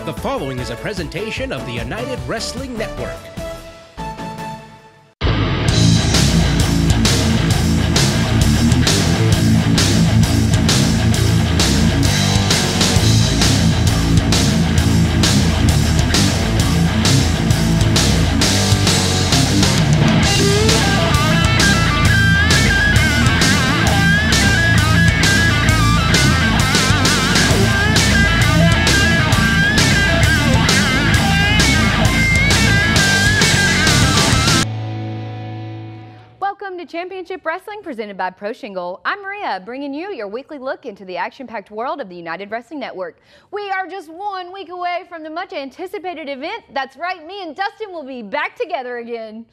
The following is a presentation of the United Wrestling Network. Championship Wrestling presented by Pro Shingle. I'm Maria, bringing you your weekly look into the action-packed world of the United Wrestling Network. We are just 1 week away from the much-anticipated event. That's right, me and Dustin will be back together again.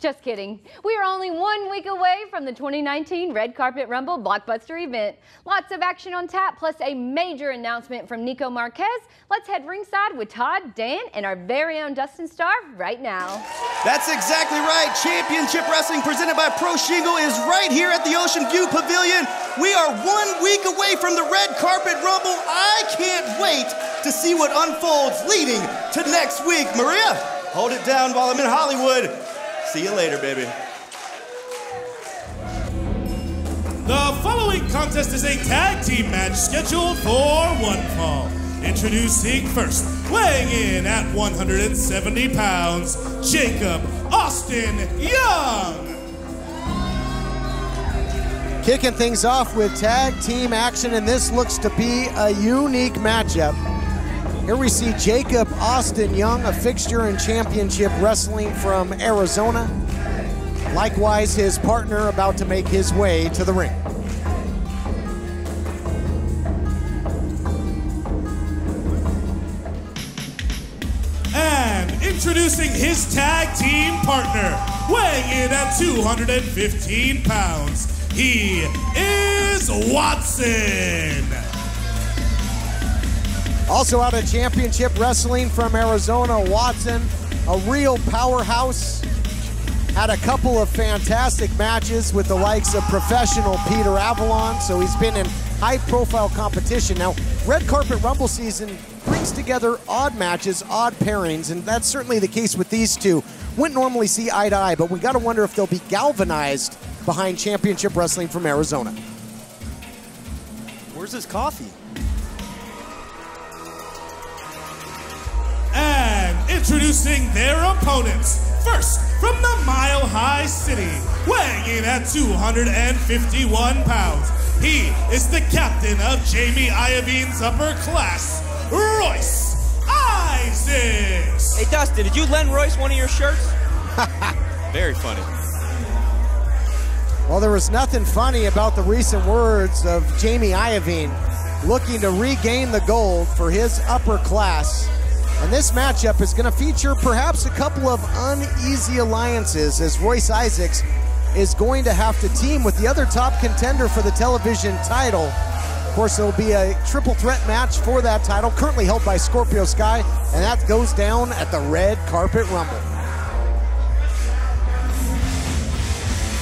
Just kidding. We are only 1 week away from the 2019 Red Carpet Rumble Blockbuster event. Lots of action on tap, plus a major announcement from Nikko Marquez. Let's head ringside with Todd, Dan, and our very own Dustin Starr right now. That's exactly right. Championship Wrestling presented by Pro Shingle is right here at the Ocean View Pavilion. We are 1 week away from the Red Carpet Rumble. I can't wait to see what unfolds leading to next week. Maria, hold it down while I'm in Hollywood. See you later, baby. The following contest is a tag team match scheduled for one fall. Introducing first, weighing in at 170 pounds, Jacob Austin Young. Kicking things off with tag team action, and this looks to be a unique matchup. Here we see Jacob Austin Young, a fixture in Championship Wrestling from Arizona. Likewise, his partner about to make his way to the ring. And introducing his tag team partner, weighing in at 215 pounds, he is Watson. Also out of Championship Wrestling from Arizona, Watson, a real powerhouse. Had a couple of fantastic matches with the likes of professional Peter Avalon, so he's been in high-profile competition. Now, Red Carpet Rumble season brings together odd matches, odd pairings, and that's certainly the case with these two. Wouldn't normally see eye to eye, but we got to wonder if they'll be galvanized behind Championship Wrestling from Arizona. Where's his coffee? And introducing their opponents. First, from the Mile High City, weighing in at 251 pounds, he is the captain of Jamie Iovine's upper class, Royce Isaacs. Hey Dustin, did you lend Royce one of your shirts? Very funny. Well, there was nothing funny about the recent words of Jamie Iovine looking to regain the gold for his upper class. And this matchup is going to feature perhaps a couple of uneasy alliances, as Royce Isaacs is going to have to team with the other top contender for the television title. Of course, there will be a triple threat match for that title, currently held by Scorpio Sky, and that goes down at the Red Carpet Rumble.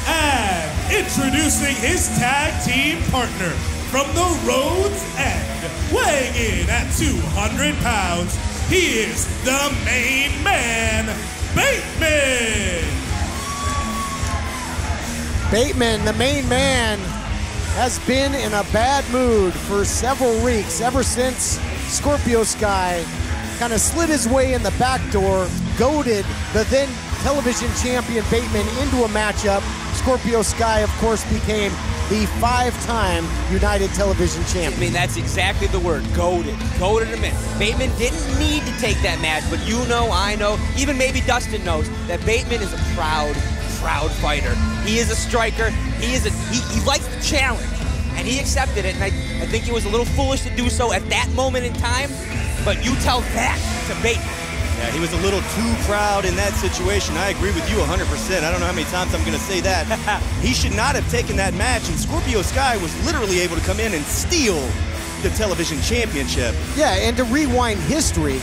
And introducing his tag team partner from the Rhodes End, weighing in at 200 pounds, he is the main man, Bateman. Bateman, the main man, has been in a bad mood for several weeks, ever since Scorpio Sky kind of slid his way in the back door, goaded the then television champion Bateman into a matchup. Scorpio Sky, of course, became the 5-time United Television champion. I mean, that's exactly the word, goaded. Goaded him in. Bateman didn't need to take that match, but you know, I know, even maybe Dustin knows that Bateman is a proud fighter. He is a striker. He likes the challenge, and he accepted it, and I think he was a little foolish to do so at that moment in time, but you tell that to Bateman. Yeah, he was a little too proud in that situation. I agree with you 100%. I don't know how many times I'm going to say that. He should not have taken that match, and Scorpio Sky was literally able to come in and steal the television championship. Yeah, and to rewind history,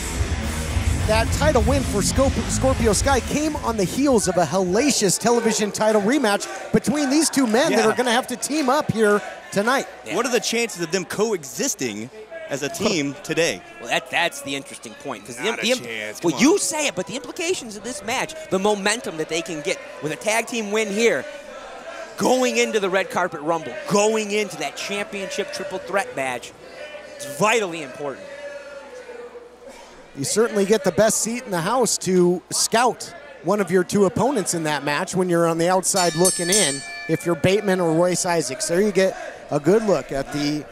that title win for Scorpio Sky came on the heels of a hellacious television title rematch between these two men that are going to have to team up here tonight. Yeah. What are the chances of them coexisting as a team today. Well, that's the interesting point. Not a chance. Well, you say it, but the implications of this match, the momentum that they can get with a tag team win here, going into the red carpet rumble, going into that championship triple threat match, it's vitally important. You certainly get the best seat in the house to scout one of your two opponents in that match when you're on the outside looking in, if you're Bateman or Royce Isaacs. There you get a good look at the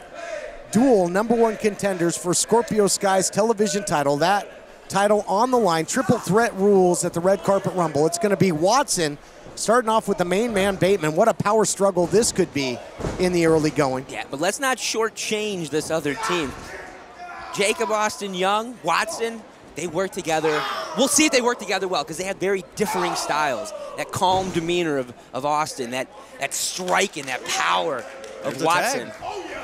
dual #1 contenders for Scorpio Sky's television title. That title on the line, triple threat rules at the red carpet rumble. It's going to be Watson starting off with the main man, Bateman. What a power struggle this could be in the early going. Yeah, but let's not shortchange this other team. Jacob Austin Young, Watson, they work together. We'll see if they work together well, because they have very differing styles. That calm demeanor of Austin, that strike and that power of Watson.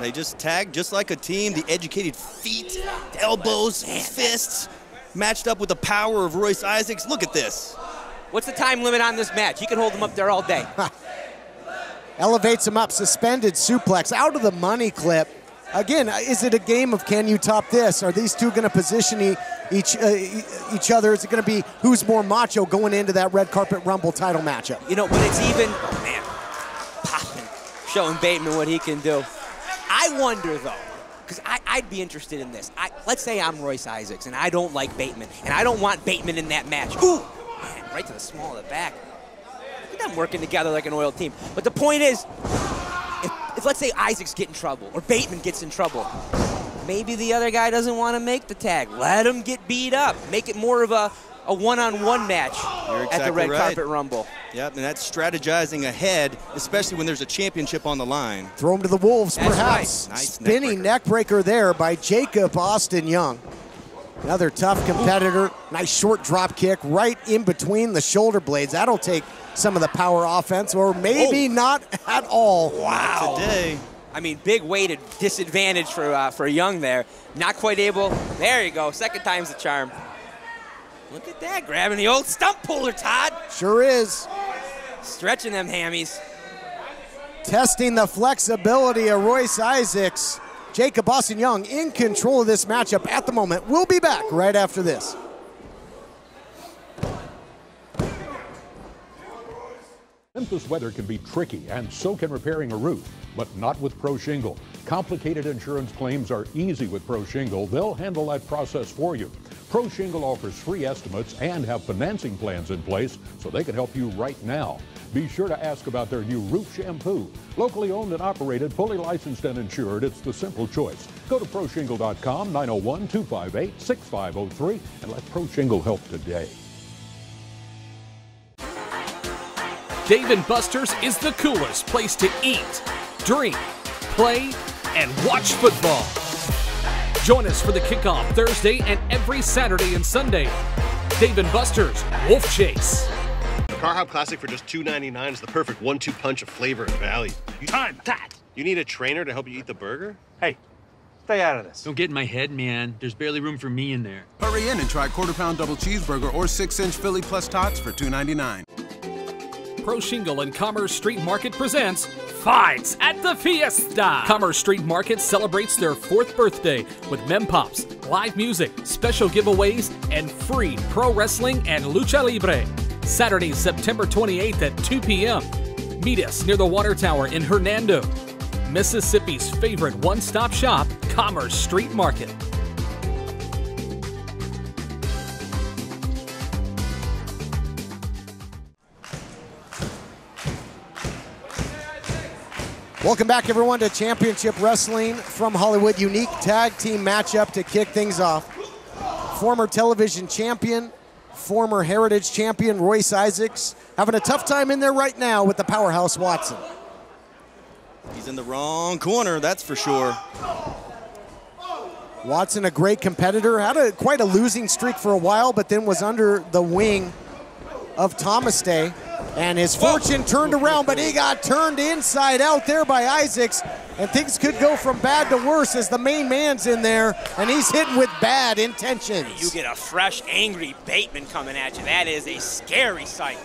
They just tag just like a team. The educated feet, elbows, fists, matched up with the power of Royce Isaacs. Look at this. What's the time limit on this match? He can hold them up there all day. Elevates him up, suspended suplex, out of the money clip. Again, is it a game of can you top this? Are these two going to position each other? Is it going to be who's more macho going into that red carpet rumble title matchup? You know, but it's even, oh man, popping, showing Bateman what he can do. I wonder though, because I'd be interested in this. Let's say I'm Royce Isaacs and I don't like Bateman, and I don't want Bateman in that match. Ooh, man, right to the small of the back. Look at them working together like an oiled team. But the point is, if let's say Isaacs get in trouble or Bateman gets in trouble, maybe the other guy doesn't want to make the tag. Let him get beat up. Make it more of a one-on-one match at the red carpet rumble. Yep, and that's strategizing ahead, especially when there's a championship on the line. Throw him to the wolves, That's perhaps. right. Nice Spinning neck breaker there by Jacob Austin Young. Another tough competitor. Nice short drop kick right in between the shoulder blades. That'll take some of the power offense, or maybe not at all. Wow. Today. I mean, big weighted disadvantage for Young there. Not quite able. There you go. Second time's the charm. Look at that, grabbing the old stump puller, Todd. Sure is. Stretching them hammies. Testing the flexibility of Royce Isaacs. Jacob Austin Young in control of this matchup at the moment. We'll be back right after this. Memphis weather can be tricky, and so can repairing a roof, but not with Pro Shingle. Complicated insurance claims are easy with Pro Shingle. They'll handle that process for you. Pro Shingle offers free estimates and have financing plans in place so they can help you right now. Be sure to ask about their new roof shampoo. Locally owned and operated, fully licensed and insured, it's the simple choice. Go to ProShingle.com, 901-258-6503, and let Pro Shingle help today. Dave & Buster's is the coolest place to eat, drink, play, and watch football. Join us for the kickoff Thursday and every Saturday and Sunday. Dave & Buster's Wolf Chase. The Car Hop Classic for just $2.99 is the perfect 1-2 punch of flavor and value. Time that! You need a trainer to help you eat the burger? Hey, stay out of this. Don't get in my head, man. There's barely room for me in there. Hurry in and try quarter-pound double cheeseburger or 6-inch Philly plus tots for $2.99. Pro Shingle and Commerce Street Market presents Fights at the Fiesta. Commerce Street Market celebrates their 4th birthday with Mem Pops, live music, special giveaways, and free pro wrestling and lucha libre. Saturday, September 28th at 2 p.m. Meet us near the Water Tower in Hernando. Mississippi's favorite one-stop shop, Commerce Street Market. Welcome back, everyone, to Championship Wrestling from Hollywood. Unique tag team matchup to kick things off. Former television champion, former Heritage champion Royce Isaacs having a tough time in there right now with the powerhouse Watson. He's in the wrong corner, that's for sure. Watson, a great competitor, had quite a losing streak for a while, but then was under the wing of Thomas Day. And his fortune turned around, but he got turned inside out there by Isaacs. And things could go from bad to worse as the main man's in there, and he's hitting with bad intentions. You get a fresh, angry Bateman coming at you. That is a scary sight.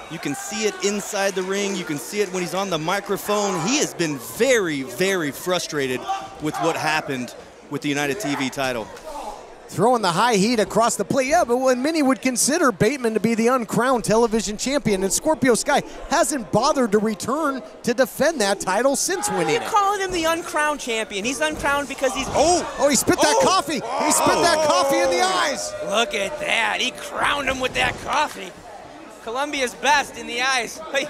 You can see it inside the ring. You can see it when he's on the microphone. He has been very, very frustrated with what happened with the United TV title. Throwing the high heat across the plate. Yeah, but when many would consider Bateman to be the uncrowned television champion, and Scorpio Sky hasn't bothered to return to defend that title since winning it. You're calling him the uncrowned champion. He's uncrowned because he's... Oh, he spit that coffee. He spit that coffee in the eyes. Look at that. He crowned him with that coffee. Columbia's best in the eyes. Hey.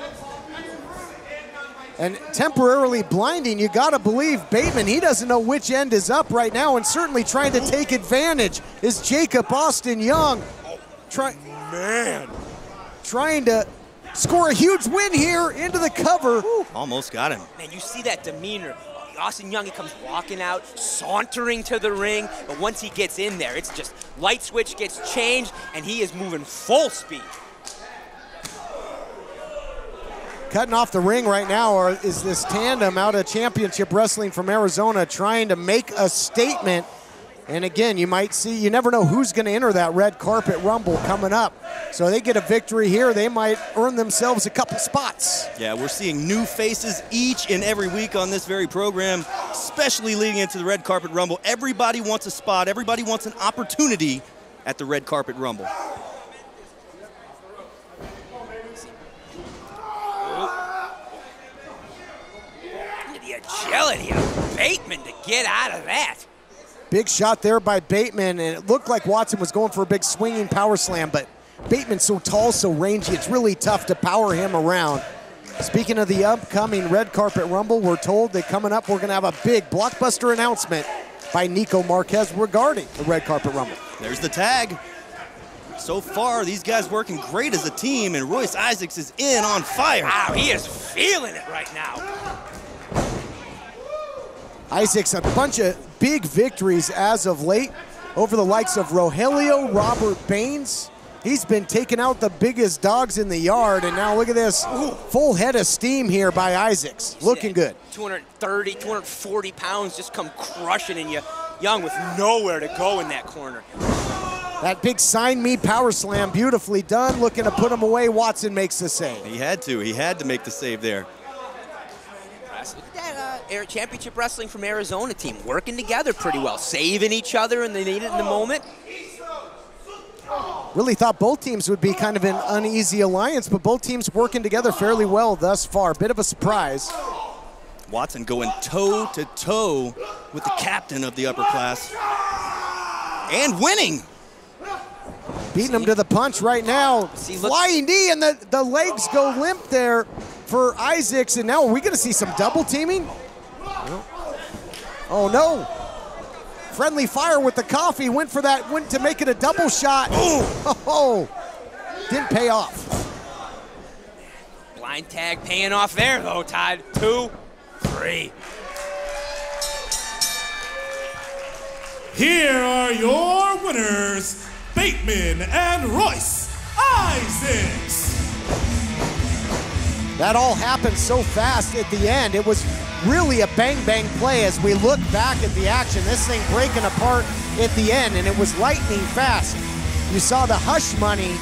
And temporarily blinding, you gotta believe Bateman, he doesn't know which end is up right now, and certainly trying to take advantage is Jacob Austin Young. Trying to score a huge win here into the cover. Almost got him. Man, you see that demeanor. Austin Young, he comes walking out, sauntering to the ring, but once he gets in there, it's just light switch gets changed, and he is moving full speed. Cutting off the ring right now is this tandem out of Championship Wrestling from Arizona trying to make a statement. And again, you might see, you never know who's going to enter that red carpet rumble coming up. So they get a victory here, they might earn themselves a couple spots. Yeah, we're seeing new faces each and every week on this very program, especially leading into the red carpet rumble. Everybody wants a spot, everybody wants an opportunity at the red carpet rumble. Agility of Bateman to get out of that. Big shot there by Bateman, and it looked like Watson was going for a big swinging power slam, but Bateman's so tall, so rangy, it's really tough to power him around. Speaking of the upcoming red carpet rumble, we're told that coming up we're going to have a big blockbuster announcement by Nikko Marquez regarding the red carpet rumble. There's the tag. So far, these guys working great as a team, and Royce Isaacs is in on fire. Wow, he is feeling it right now. Isaacs, a bunch of big victories as of late over the likes of Rogelio, Robert Baines. He's been taking out the biggest dogs in the yard, and now look at this full head of steam here by Isaacs. Looking good. 230, 240 pounds just come crushing in you. Young with nowhere to go in that corner. That big sign me power slam, beautifully done. Looking to put him away. Watson makes the save. He had to make the save there. Look at that Championship Wrestling from Arizona team working together pretty well, saving each other and they need it in the moment. Really thought both teams would be kind of an uneasy alliance, but both teams working together fairly well thus far. Bit of a surprise. Watson going toe-to-toe with the captain of the upper class. And winning. Beating him to the punch right now. Flying knee, and the legs go limp there for Isaacs, and now are we going to see some double teaming? Oh no. Friendly fire with the coffee, went to make it a double shot. Oh, didn't pay off. Blind tag paying off there though, Todd. 2, 3. Here are your winners, Bateman and Royce Isaacs. That all happened so fast at the end. It was really a bang-bang play as we look back at the action. This thing breaking apart at the end, and it was lightning fast. You saw the hush money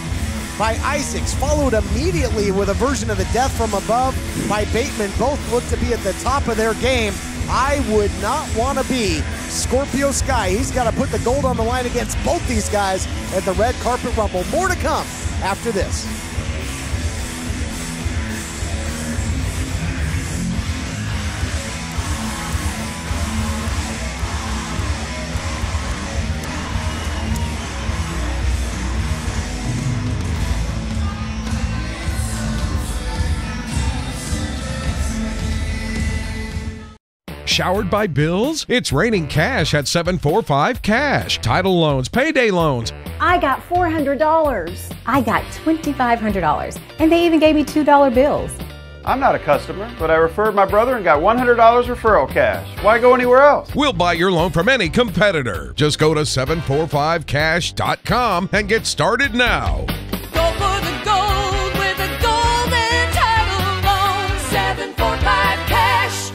by Isaacs, followed immediately with a version of the death from above by Bateman. Both looked to be at the top of their game. I would not want to be Scorpio Sky. He's got to put the gold on the line against both these guys at the red carpet rumble. More to come after this. Showered by bills? It's raining cash at 745 Cash. Title loans, payday loans. I got $400. I got $2,500. And they even gave me $2 bills. I'm not a customer, but I referred my brother and got $100 referral cash. Why go anywhere else? We'll buy your loan from any competitor. Just go to 745cash.com and get started now. Go for the gold with a golden title loan. 745 Cash.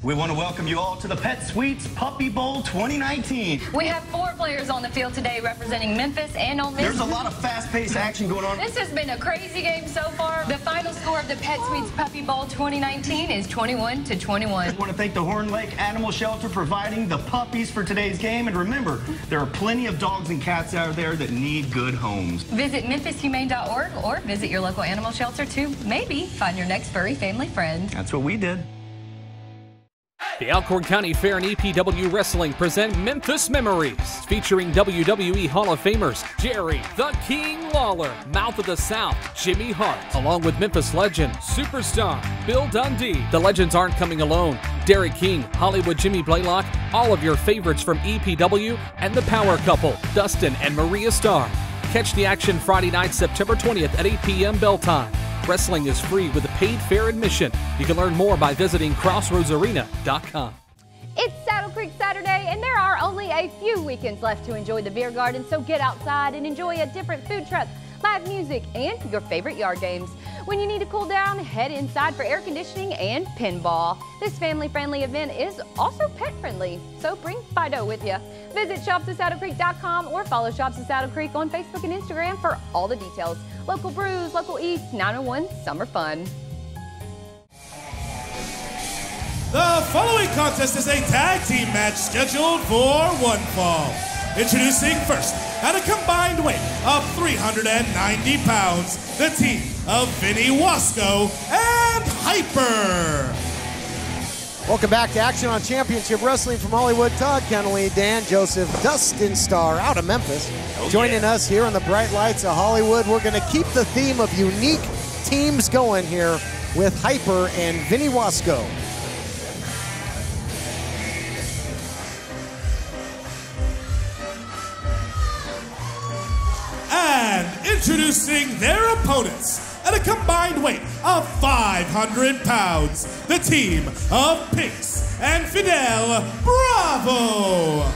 We want to welcome you all to the Pet Sweets Puppy Bowl 2019. We have 4 players on the field today representing Memphis and Ole Miss. There's a lot of fast-paced action going on. This has been a crazy game so far. The final score of the Pet Sweets Puppy Bowl 2019 is 21-21. I want to thank the Horn Lake Animal Shelter for providing the puppies for today's game. And remember, there are plenty of dogs and cats out there that need good homes. Visit memphishumane.org or visit your local animal shelter to maybe find your next furry family friend. That's what we did. The Alcorn County Fair and EPW Wrestling present Memphis Memories, featuring WWE Hall of Famers Jerry the King Lawler, Mouth of the South, Jimmy Hart, along with Memphis legend, superstar Bill Dundee. The legends aren't coming alone. Derek King, Hollywood Jimmy Blaylock, all of your favorites from EPW, and the power couple, Dustin and Maria Starr. Catch the action Friday night, September 20th at 8 p.m. bell time. Wrestling is free with a paid fair admission. You can learn more by visiting crossroadsarena.com. It's Saddle Creek Saturday, and there are only a few weekends left to enjoy the beer garden, so get outside and enjoy a different food truck, live music, and your favorite yard games. When you need to cool down, head inside for air conditioning and pinball. This family-friendly event is also pet-friendly, so bring Fido with you. Visit shopsatsaddlecreek.com or follow Shops at Saddle Creek on Facebook and Instagram for all the details. Local brews, local eats, 901 Summer Fun. The following contest is a tag team match scheduled for one fall. Introducing first, at a combined weight of 390 pounds, the team of Vinny Wasco and Hyper. Welcome back to Action on Championship Wrestling from Hollywood. Todd Keneley, Dan Joseph, Dustin Starr out of Memphis. Joining us here on the bright lights of Hollywood. We're going to keep the theme of unique teams going here with Hyper and Vinny Wasco. And introducing their opponents, at a combined weight of 500 pounds, the team of Pinks and Fidel Bravo.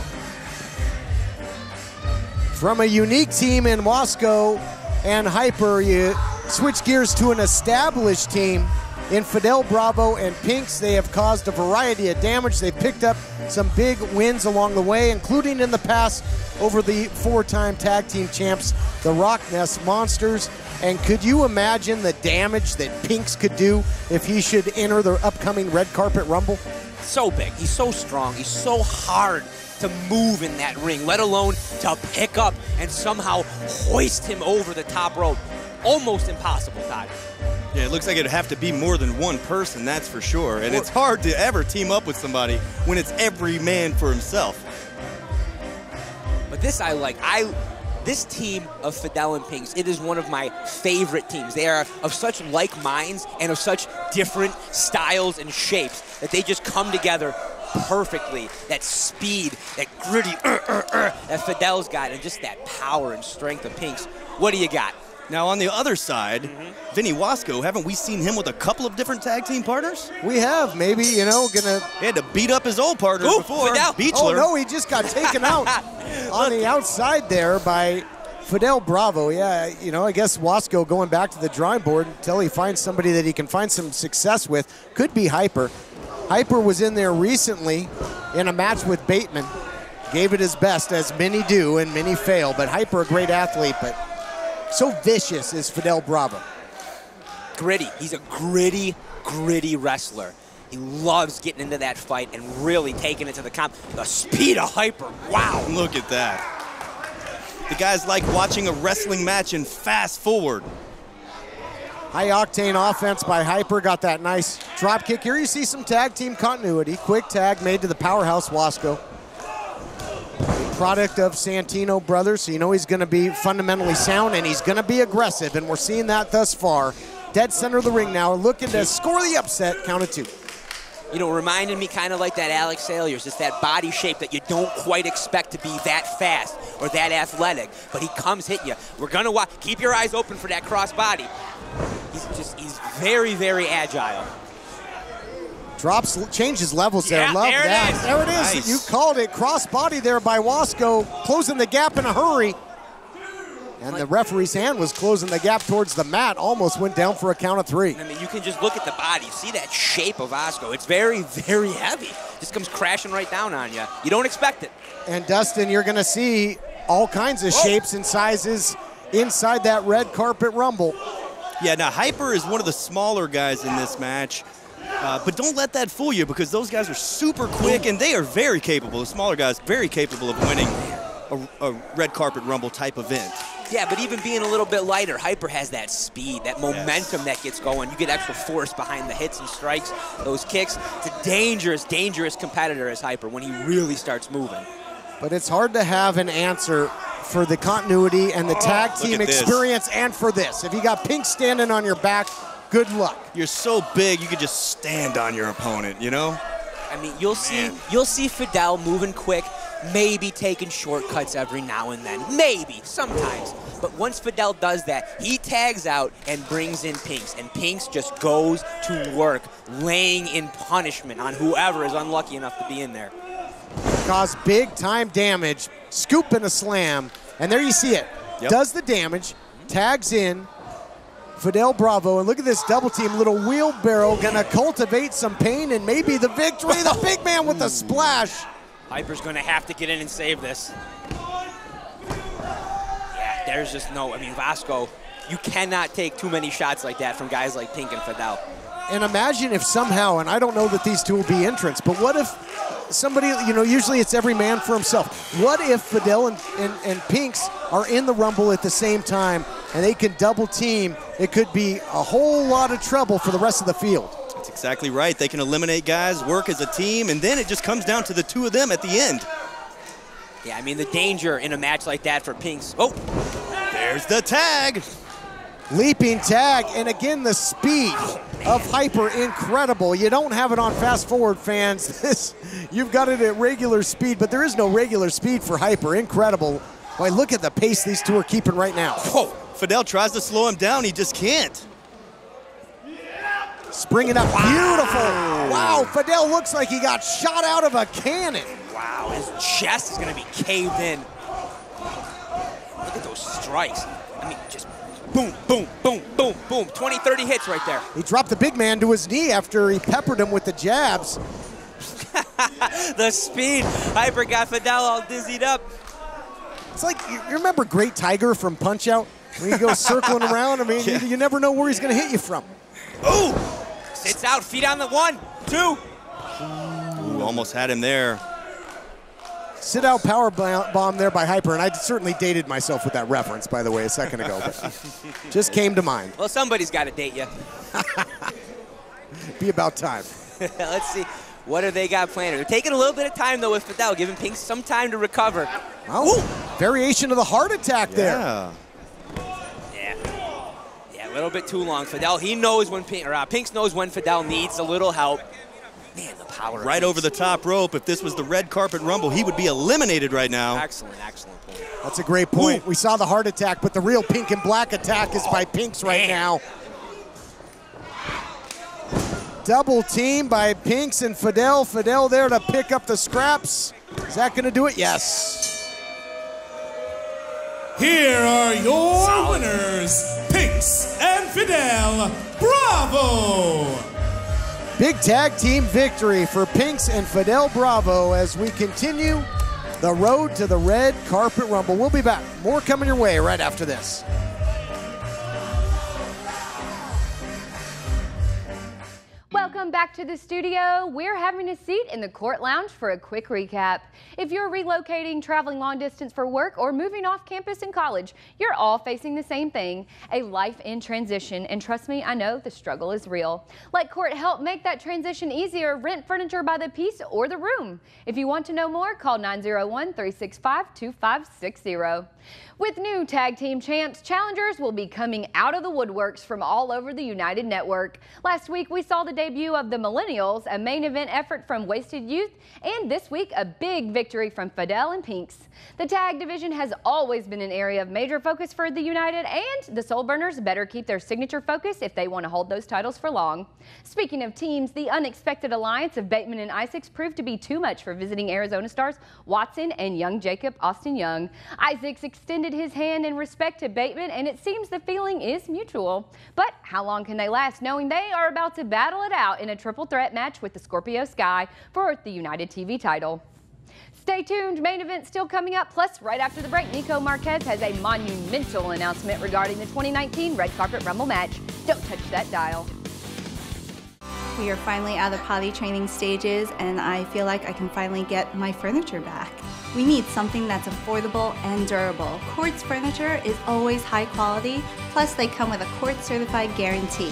From a unique team in Wasco and Hyper, you switch gears to an established team in Fidel Bravo and Pinks. They have caused a variety of damage. They've picked up some big wins along the way, including in the past over the 4-time tag team champs, the Rock Nest Monsters. And could you imagine the damage that Pinks could do if he should enter the upcoming Red Carpet Rumble? So big. He's so strong. He's so hard to move in that ring, let alone to pick up and somehow hoist him over the top rope. Almost impossible, Todd. Yeah, it looks like it'd have to be more than one person, that's for sure. And it's hard to ever team up with somebody when it's every man for himself. But this I like. This team of Fidel and Pinks, it is one of my favorite teams. They are of such like minds and of such different styles and shapes that they just come together perfectly. That speed, that gritty that Fidel's got, and just that power and strength of Pinks. What do you got? Now on the other side, Vinny Wasco, haven't we seen him with a couple of different tag team partners? We have, maybe, you know, He had to beat up his old partner before. Fidel. Beachler. Oh no, he just got taken out on the outside there by Fidel Bravo. Yeah, you know, I guess Wasco going back to the drawing board until he finds somebody that he can find some success with. Could be Hyper. Hyper was in there recently in a match with Bateman. Gave it his best, as many do and many fail, but Hyper a great athlete, but so vicious is Fidel Bravo. Gritty. He's a gritty wrestler. He loves getting into that fight and really taking it to the comp. The speed of Hyper, wow. Look at that. The guys like watching a wrestling match and fast forward. High octane offense by Hyper, got that nice drop kick. Here you see some tag team continuity. Quick tag made to the powerhouse Wasco. Product of Santino brothers, so you know he's going to be fundamentally sound and he's going to be aggressive, and we're seeing that thus far. Dead center of the ring now, looking to score the upset, count of 2. You know, reminded me kind of like that Alex Salyers, just that body shape that you don't quite expect to be that fast or that athletic, but he comes hitting you. We're going to watch. Keep your eyes open for that cross body. He's very agile. Drops, changes levels there. Yeah, Love there that. it is. There it is. Nice. You called it. Cross body there by Wasco, closing the gap in a hurry. And the referee's hand was closing the gap towards the mat, almost went down for a count of 3. I mean, you can just look at the body. See that shape of Vasco. It's very, very heavy. Just comes crashing right down on you. You don't expect it. And Dustin, you're going to see all kinds of shapes and sizes inside that red carpet rumble. Yeah, now Hyper is one of the smaller guys in this match. But don't let that fool you, because those guys are super quick and they are very capable. The smaller guys, very capable of winning a red carpet rumble type event. Yeah, but even being a little bit lighter, Hyper has that speed, that momentum that gets going. You get extra force behind the hits and strikes, those kicks. It's a dangerous, dangerous competitor as Hyper when he really starts moving. But it's hard to have an answer for the continuity and the tag team experience and for this. If you got Pink standing on your back, good luck. You're so big, you could just stand on your opponent, you know? I mean, you'll see Fidel moving quick, maybe taking shortcuts every now and then, maybe, sometimes. But once Fidel does that, he tags out and brings in Pinks, and Pinks just goes to work, laying in punishment on whoever is unlucky enough to be in there. Cause big time damage, scoop and a slam, and there you see it. Yep. Does the damage, tags in Fidel Bravo, and look at this double team, little wheelbarrow, gonna cultivate some pain and maybe the victory. The big man with the splash. Hyper's gonna have to get in and save this. Yeah, there's just no, I mean, Vasco, you cannot take too many shots like that from guys like Pink and Fidel. And imagine if somehow, and I don't know that these two will be entrants, but what if somebody, you know, usually it's every man for himself. What if Fidel and Pinks are in the Rumble at the same time and they can double team? It could be a whole lot of trouble for the rest of the field. That's exactly right. They can eliminate guys, work as a team, and then it just comes down to the two of them at the end. Yeah, I mean, the danger in a match like that for Pinks. Oh, there's the tag. Leaping tag, and again, the speed of Hyper, incredible. You don't have it on fast forward, fans. You've got it at regular speed, but there is no regular speed for Hyper. Incredible. Boy, look at the pace these two are keeping right now. Whoa, Fidel tries to slow him down. He just can't. Springing up, beautiful. Wow, Fidel looks like he got shot out of a cannon. Wow, his chest is gonna be caved in. Look at those strikes. I mean, just boom, boom, boom, boom, boom. 20, 30 hits right there. He dropped the big man to his knee after he peppered him with the jabs. The speed. Hyper got Fidel all dizzied up. It's like, you remember Great Tiger from Punch-Out? When he goes circling around, I mean, you never know where he's going to hit you from. Oh! Sits out, feet on the 1, 2. Ooh, almost had him there. Sit-out power bomb there by Hyper, and I certainly dated myself with that reference, by the way, a second ago. Just came to mind. Well, somebody's got to date you. Be about time. Let's see. What do they got planned? They're taking a little bit of time, though, with Fidel, giving Pink some time to recover. Oh, variation of the heart attack there. Yeah, a little bit too long. Fidel, he knows when Pinks knows when Fidel needs a little help. Man, the power. Right over the top rope. If this was the red carpet rumble, he would be eliminated right now. Excellent, excellent point. That's a great point. Ooh. We saw the heart attack, but the real pink and black attack is by Pinks right now. Double team by Pinks and Fidel. Fidel there to pick up the scraps. Is that going to do it? Yes. Here are your winners, Pinks and Fidel. Bravo! Big tag team victory for Pinks and Fidel Bravo as we continue the road to the red carpet rumble. We'll be back. More coming your way right after this. Welcome back to the studio. We're having a seat in the court lounge for a quick recap. If you're relocating, traveling long distance for work, or moving off campus in college, you're all facing the same thing, a life in transition. And trust me, I know the struggle is real. Let Court help make that transition easier. Rent furniture by the piece or the room. If you want to know more, call 901-365-2560. With new tag team champs, challengers will be coming out of the woodworks from all over the United Network. Last week, we saw the debut debut of the Millennials, a main event effort from Wasted Youth, and this week a big victory from Fidel and Pinks. The tag division has always been an area of major focus for the United, and the Soul Burners better keep their signature focus if they want to hold those titles for long. Speaking of teams, the unexpected alliance of Bateman and Isaacs proved to be too much for visiting Arizona stars Watson and young Jacob Austin Young. Isaacs extended his hand in respect to Bateman, and it seems the feeling is mutual. But how long can they last knowing they are about to battle it out in a triple threat match with the Scorpio Sky for the United TV title? Stay tuned, main event still coming up. Plus, right after the break, Nikko Marquez has a monumental announcement regarding the 2019 Red Carpet Rumble match. Don't touch that dial. We are finally out of potty training stages, and I feel like I can finally get my furniture back. We need something that's affordable and durable. Quartz furniture is always high quality, plus they come with a Quartz certified guarantee.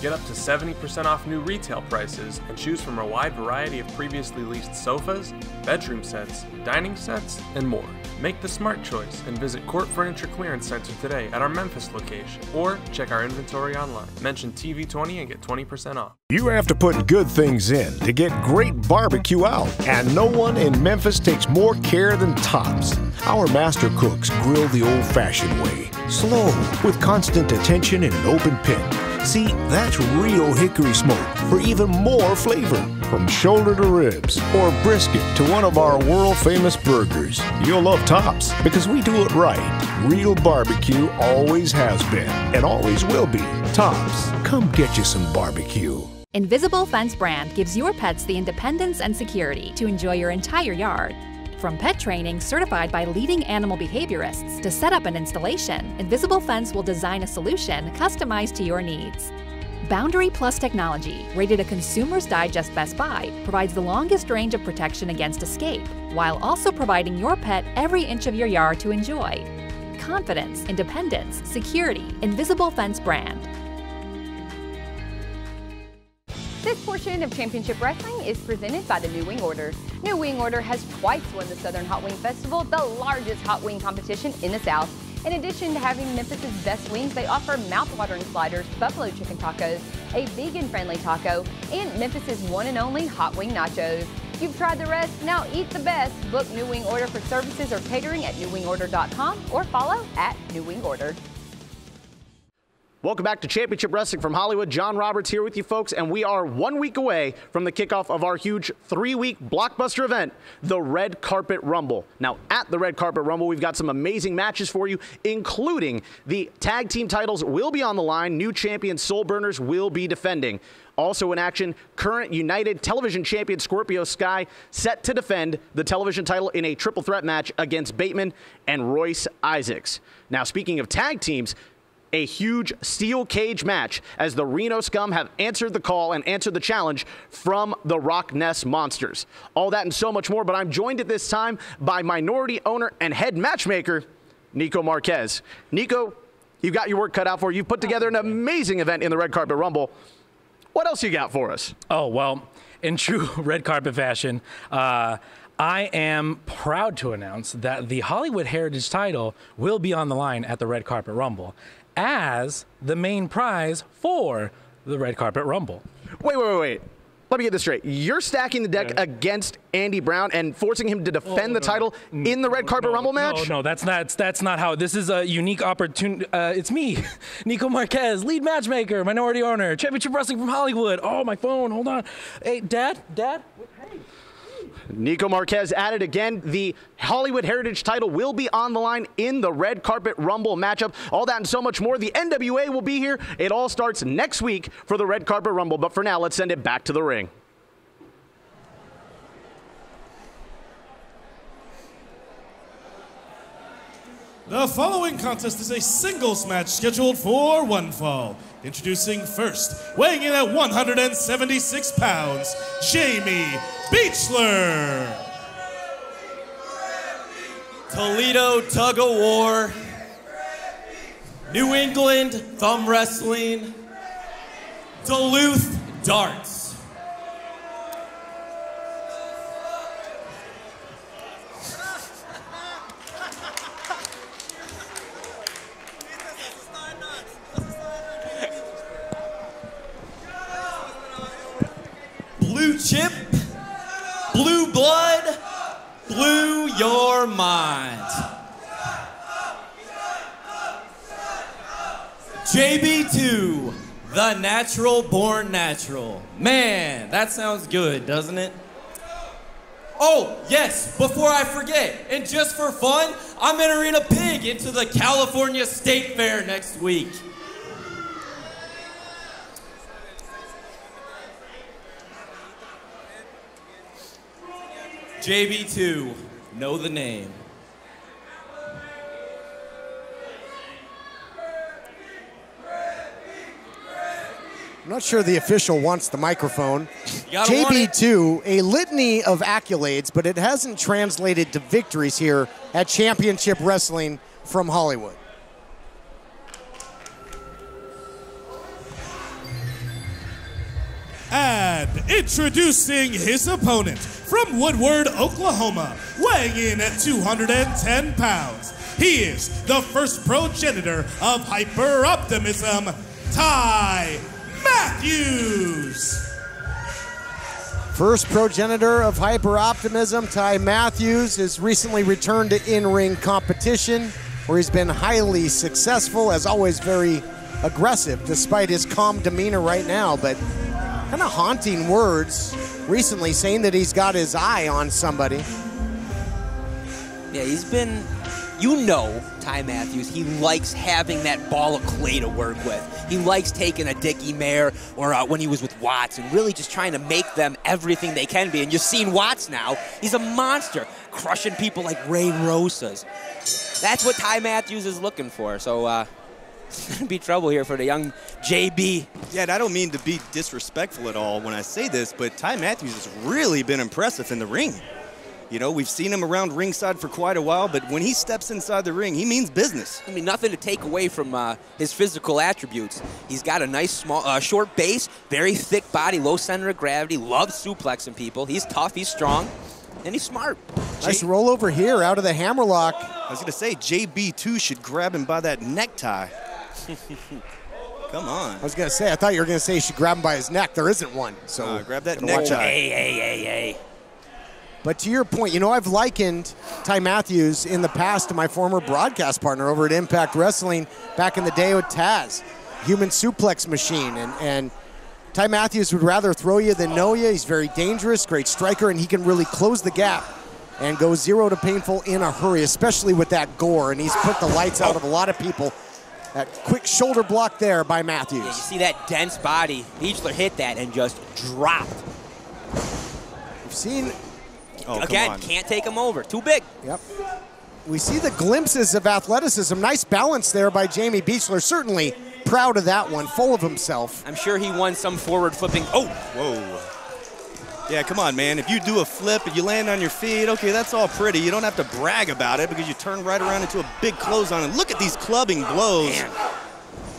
Get up to 70% off new retail prices and choose from a wide variety of previously leased sofas, bedroom sets, dining sets, and more. Make the smart choice and visit Court Furniture Clearance Center today at our Memphis location, or check our inventory online. Mention TV20 and get 20% off. You have to put good things in to get great barbecue out, and no one in Memphis takes more care than Tops. Our master cooks grill the old-fashioned way, slow, with constant attention in an open pit. See, that's real hickory smoke for even more flavor. From shoulder to ribs or brisket to one of our world-famous burgers. You'll love Tops because we do it right. Real barbecue always has been and always will be. Tops, come get you some barbecue. Invisible Fence brand gives your pets the independence and security to enjoy your entire yard. From pet training certified by leading animal behaviorists to set up an installation, Invisible Fence will design a solution customized to your needs. Boundary Plus technology, rated a Consumer's Digest Best Buy, provides the longest range of protection against escape, while also providing your pet every inch of your yard to enjoy. Confidence, independence, security, Invisible Fence brand. This portion of Championship Wrestling is presented by the New Wing Order. New Wing Order has twice won the Southern Hot Wing Festival, the largest hot wing competition in the South. In addition to having Memphis's best wings, they offer mouth-watering sliders, buffalo chicken tacos, a vegan-friendly taco, and Memphis's one and only hot wing nachos. You've tried the rest, now eat the best. Book New Wing Order for services or catering at newwingorder.com or follow at New Wing Order. Welcome back to Championship Wrestling from Hollywood. Jon Roberts here with you folks, and we are 1 week away from the kickoff of our huge 3-week blockbuster event, the Red Carpet Rumble. Now, at the Red Carpet Rumble, we've got some amazing matches for you, including the tag team titles will be on the line. New champion Soul Burners will be defending. Also in action, current United Television champion Scorpio Sky set to defend the television title in a triple threat match against Bateman and Royce Isaacs. Now, speaking of tag teams, a huge steel cage match as the Reno Scum have answered the call and answered the challenge from the Rock Ness Monsters. All that and so much more, but I'm joined at this time by minority owner and head matchmaker, Nikko Marquez. Nikko, you've got your work cut out for you. You've put together an amazing event in the Red Carpet Rumble. What else you got for us? Oh, well, in true red carpet fashion, I am proud to announce that the Hollywood Heritage title will be on the line at the Red Carpet Rumble as the main prize for the Red Carpet Rumble. Wait. Let me get this straight. You're stacking the deck against Andy Brown and forcing him to defend the title in the Red Carpet Rumble match? No, that's not how. This is a unique opportunity. It's me, Nikko Marquez, lead matchmaker, minority owner, Championship Wrestling from Hollywood. Oh, my phone. Hold on. Hey, Dad. Nikko Marquez at it again. The Hollywood Heritage title will be on the line in the Red Carpet Rumble matchup. All that and so much more. The NWA will be here. It all starts next week for the Red Carpet Rumble. But for now, let's send it back to the ring. The following contest is a singles match scheduled for one fall. Introducing first, weighing in at 176 pounds, Jayme Beachler. Toledo Tug of War. New England Thumb Wrestling. Duluth Darts. chip, blue blood, blew your mind. JB2, the natural born natural. Man, that sounds good, doesn't it? Oh, yes, before I forget, and just for fun, I'm entering a pig into the California State Fair next week. JB2, know the name. I'm not sure the official wants the microphone. JB2, a litany of accolades, but it hasn't translated to victories here at Championship Wrestling from Hollywood. And introducing his opponent from Woodward, Oklahoma, weighing in at 210 pounds. He is the first progenitor of hyper-optimism, Ty Matthews. First progenitor of hyper-optimism, Ty Matthews, has recently returned to in-ring competition, where he's been highly successful, as always very aggressive, despite his calm demeanor right now, but kind of haunting words recently, saying that he's got his eye on somebody. Yeah, he's been, you know, Ty Matthews, he likes having that ball of clay to work with. He likes taking a Dickie Mare or when he was with Watts and really just trying to make them everything they can be. And you've seen Watts now. He's a monster, crushing people like Ray Rosas. That's what Ty Matthews is looking for. So, it's going to be trouble here for the young JB. Yeah, and I don't mean to be disrespectful at all when I say this, but Ty Matthews has really been impressive in the ring. You know, we've seen him around ringside for quite a while, but when he steps inside the ring, he means business. I mean, nothing to take away from his physical attributes. He's got a nice, small, short base, very thick body, low center of gravity, loves suplexing people. He's tough, he's strong, and he's smart. Nice roll over here out of the hammerlock. I was going to say, JB2 should grab him by that necktie. Come on. I was going to say, I thought you were going to say you should grab him by his neck. There isn't one. So grab that necktie. Hey. But to your point, you know, I've likened Ty Matthews in the past to my former broadcast partner over at Impact Wrestling back in the day with Taz, human suplex machine. And Ty Matthews would rather throw you than know you. He's very dangerous, great striker, and he can really close the gap and go 0 to painful in a hurry, especially with that gore. And he's put the lights out of a lot of people. That quick shoulder block there by Matthews. Yeah, you see that dense body. Beachler hit that and just dropped. We've seen... Again, can't take him over. Too big. Yep. We see the glimpses of athleticism. Nice balance there by Jayme Beachler. Certainly proud of that one, full of himself. I'm sure he won some forward flipping. Oh! Whoa. Yeah, come on, man. If you do a flip and you land on your feet, okay, that's all pretty. You don't have to brag about it because you turn right around into a big clothesline. And look at these clubbing blows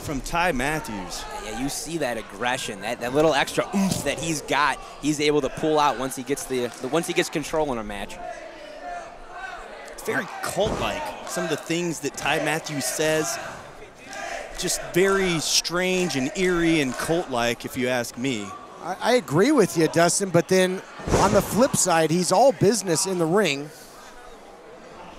from Ty Matthews. Yeah, you see that aggression, that little extra oomph that he's got. He's able to pull out once he gets once he gets control in a match. It's very cult-like. Some of the things that Ty Matthews says, just very strange and eerie and cult-like, if you ask me. I agree with you, Dustin, but then on the flip side, he's all business in the ring.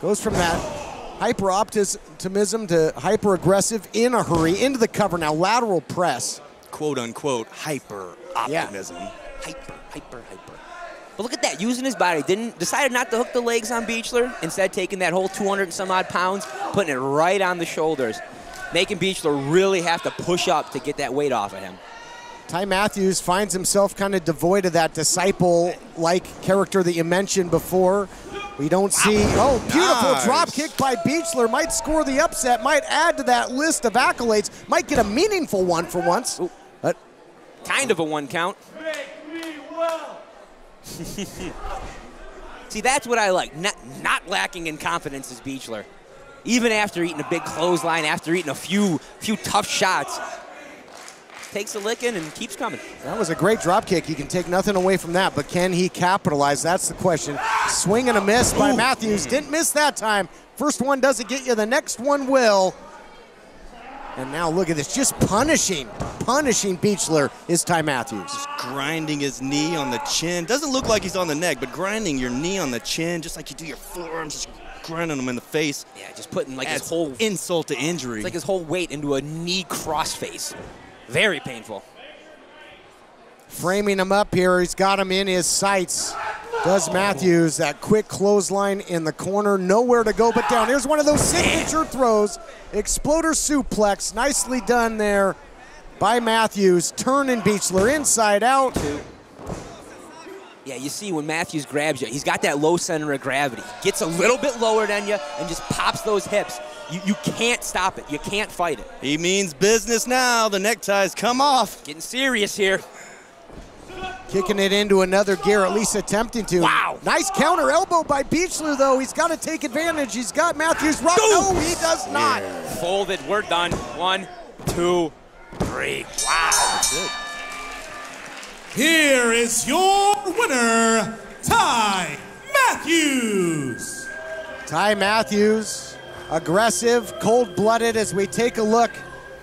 Goes from that hyper-optimism to hyper-aggressive in a hurry, into the cover now, lateral press. Quote-unquote hyper-optimism. Yeah. Hyper. But look at that, using his body. Decided not to hook the legs on Beachler, instead taking that whole 200 and some odd pounds, putting it right on the shoulders, making Beachler really have to push up to get that weight off of him. Ty Matthews finds himself kind of devoid of that disciple-like character that you mentioned before. We don't see, beautiful drop kick by Beachler. Might score the upset, might add to that list of accolades, might get a meaningful one for once. But kind of a one count. See, that's what I like. Not lacking in confidence is Beachler. Even after eating a big clothesline, after eating a few tough shots, takes a licking and keeps coming. That was a great drop kick. You can take nothing away from that, but can he capitalize? That's the question. Swing and a miss by Matthews. Didn't miss that time. First one doesn't get you. The next one will. And now look at this, just punishing Beachler is Ty Matthews. Just grinding his knee on the chin. Doesn't look like he's on the neck, but grinding your knee on the chin, just like you do your forearms, just grinding them in the face. Yeah, just putting like his whole insult to injury. It's like his whole weight into a knee crossface. Very painful. Framing him up here, he's got him in his sights. Does Matthews, that quick clothesline in the corner, nowhere to go but down. Here's one of those signature throws, exploder suplex, nicely done there by Matthews, turning Beachler inside out. Yeah, you see when Matthews grabs you, he's got that low center of gravity. Gets a little bit lower than you and just pops those hips. You can't stop it, you can't fight it. He means business now, the neckties come off. Getting serious here. Kicking it into another gear, at least attempting to. Wow. Nice counter elbow by Beachler, though. He's got to take advantage. He's got Matthews rocked. No, he does not. Folded, we're done. 1, 2, 3. Wow. That's it. Here is your winner, Ty Matthews. Ty Matthews, aggressive, cold-blooded as we take a look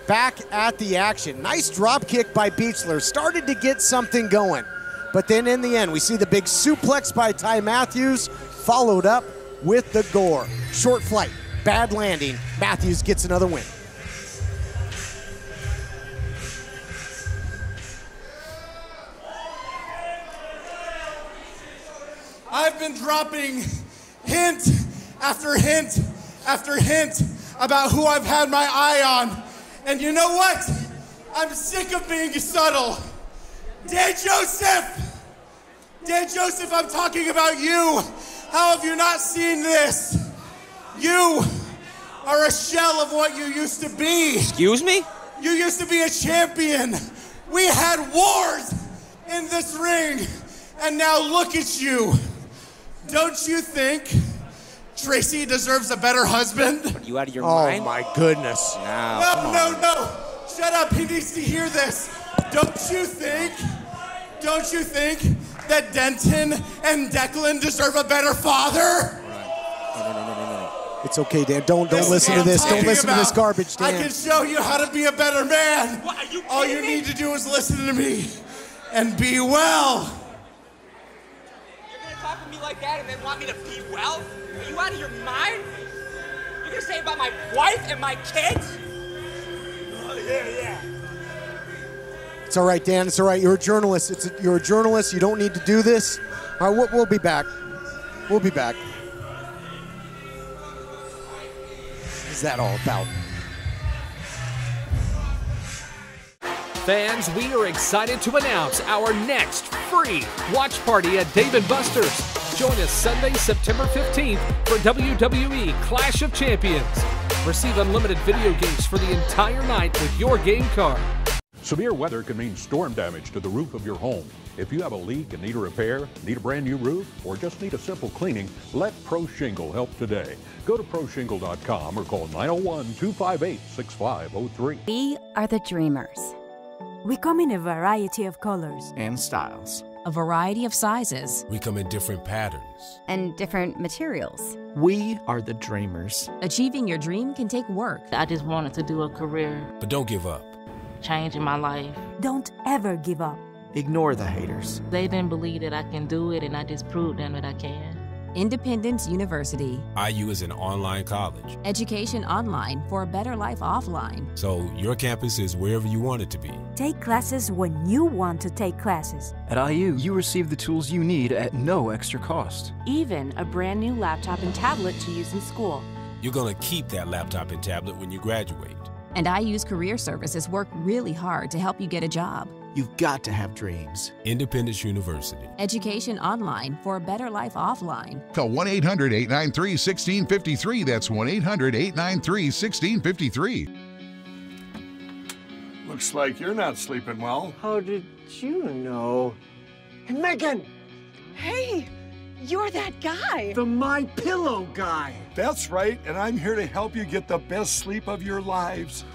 back at the action. Nice drop kick by Beachler. Started to get something going. But then in the end, we see the big suplex by Ty Matthews, followed up with the gore. Short flight, bad landing. Matthews gets another win. I've been dropping hint after hint after hint about who I've had my eye on. And you know what? I'm sick of being subtle. Dan Joseph! Dan Joseph, I'm talking about you. How have you not seen this? You are a shell of what you used to be. Excuse me? You used to be a champion. We had wars in this ring, and now look at you. Don't you think Tracy deserves a better husband? Are you out of your mind? Oh my goodness. No. Shut up, he needs to hear this. Don't you think that Denton and Declan deserve a better father? No. It's okay, Dan. Don't listen to this. Don't listen to this garbage, Dan. I can show you how to be a better man. All you need to do is listen to me and be well. You're gonna talk to me like that and then want me to be well? Are you out of your mind? You're gonna say about my wife and my kids? Oh, yeah. It's all right, Dan. It's all right. You're a journalist. You're a journalist. You don't need to do this. All right, we'll be back. We'll be back. What is that all about? Fans, we are excited to announce our next free watch party at Dave & Buster's. Join us Sunday, September 15th for WWE Clash of Champions. Receive unlimited video games for the entire night with your game card. Severe weather can mean storm damage to the roof of your home. If you have a leak and need a repair, need a brand new roof, or just need a simple cleaning, let Pro Shingle help today. Go to proshingle.com or call 901-258-6503. We are the dreamers. We come in a variety of colors and styles. A variety of sizes. We come in different patterns. And different materials. We are the dreamers. Achieving your dream can take work. I just wanted to do a career. But don't give up. Changing my life. Don't ever give up. Ignore the haters. They didn't believe that I can do it, and I just proved them that I can. Independence University. IU is an online college. Education online for a better life offline. So your campus is wherever you want it to be. Take classes when you want to take classes. At IU, you receive the tools you need at no extra cost. Even a brand new laptop and tablet to use in school. You're going to keep that laptop and tablet when you graduate. And IU's career services work really hard to help you get a job. You've got to have dreams. Independence University. Education online for a better life offline. Call 1-800-893-1653. That's 1-800-893-1653. Looks like you're not sleeping well. How did you know? Hey, Megan! Hey, you're that guy. The My Pillow guy. That's right, and I'm here to help you get the best sleep of your lives.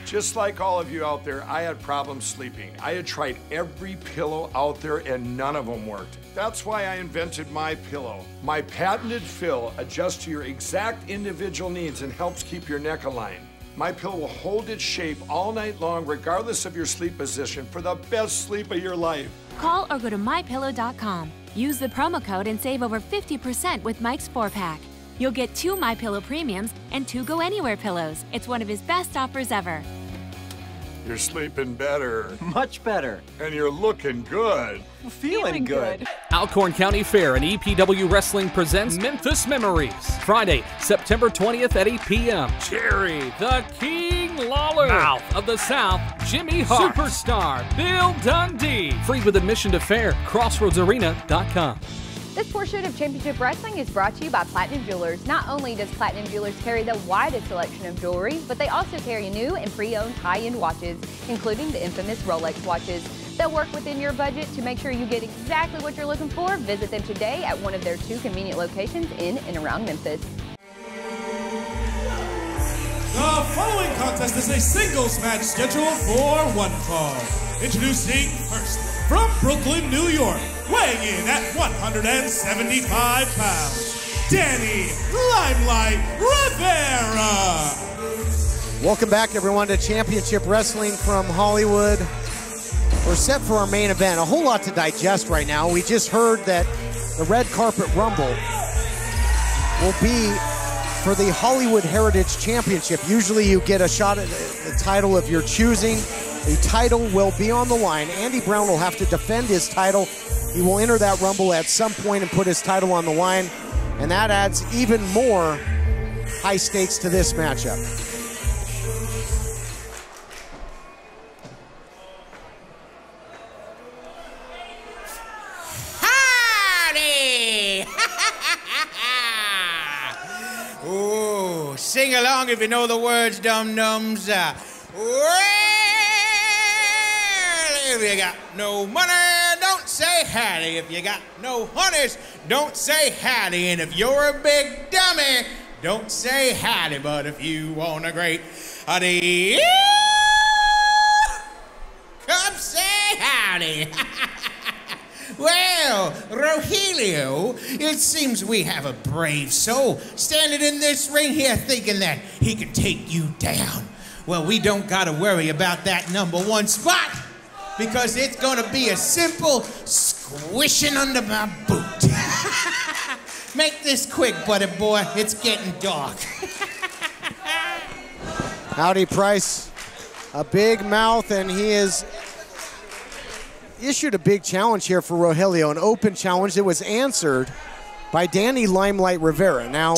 Just like all of you out there, I had problems sleeping. I had tried every pillow out there and none of them worked. That's why I invented My Pillow. My patented fill adjusts to your exact individual needs and helps keep your neck aligned. MyPillow will hold its shape all night long, regardless of your sleep position, for the best sleep of your life. Call or go to mypillow.com. Use the promo code and save over 50% with Mike's 4-pack. You'll get 2 MyPillow premiums and 2 Go Anywhere pillows. It's one of his best offers ever. You're sleeping better. Much better. And you're looking good. Feeling good. Alcorn County Fair and EPW Wrestling presents Memphis Memories. Friday, September 20th at 8 p.m. Jerry the King Lawler. Mouth of the South, Jimmy Hart. Superstar, Bill Dundee. Free with admission to fair. CrossroadsArena.com. This portion of Championship Wrestling is brought to you by Platinum Jewelers. Not only does Platinum Jewelers carry the widest selection of jewelry, but they also carry new and pre-owned high-end watches, including the infamous Rolex watches. They'll work within your budget to make sure you get exactly what you're looking for. Visit them today at one of their 2 convenient locations in and around Memphis. The following contest is a singles match scheduled for one fall. Introducing first, from Brooklyn, New York, weighing in at 175 pounds, Danny Limelight Rivera. Welcome back, everyone, to Championship Wrestling from Hollywood. We're set for our main event. A whole lot to digest right now. We just heard that the Red Carpet Rumble will be for the Hollywood Heritage Championship. Usually you get a shot at the title of your choosing. The title will be on the line. Andy Brown will have to defend his title. He will enter that Rumble at some point and put his title on the line, and that adds even more high stakes to this matchup. Howdy! Ooh, sing along if you know the words, dum-dums. Well, if you got no money, don't say howdy. If you got no honeys, don't say howdy. And if you're a big dummy, don't say howdy. But if you want a great howdy, come say howdy. Well, Rogelio, it seems we have a brave soul standing in this ring here thinking that he can take you down. Well, we don't got to worry about that #1 spot because it's going to be a simple squishing under my boot. Make this quick, buddy boy. It's getting dark. Howdy Price, a big mouth, and he is issued a big challenge here for Rogelio, an open challenge that was answered by Danny Limelight Rivera. Now,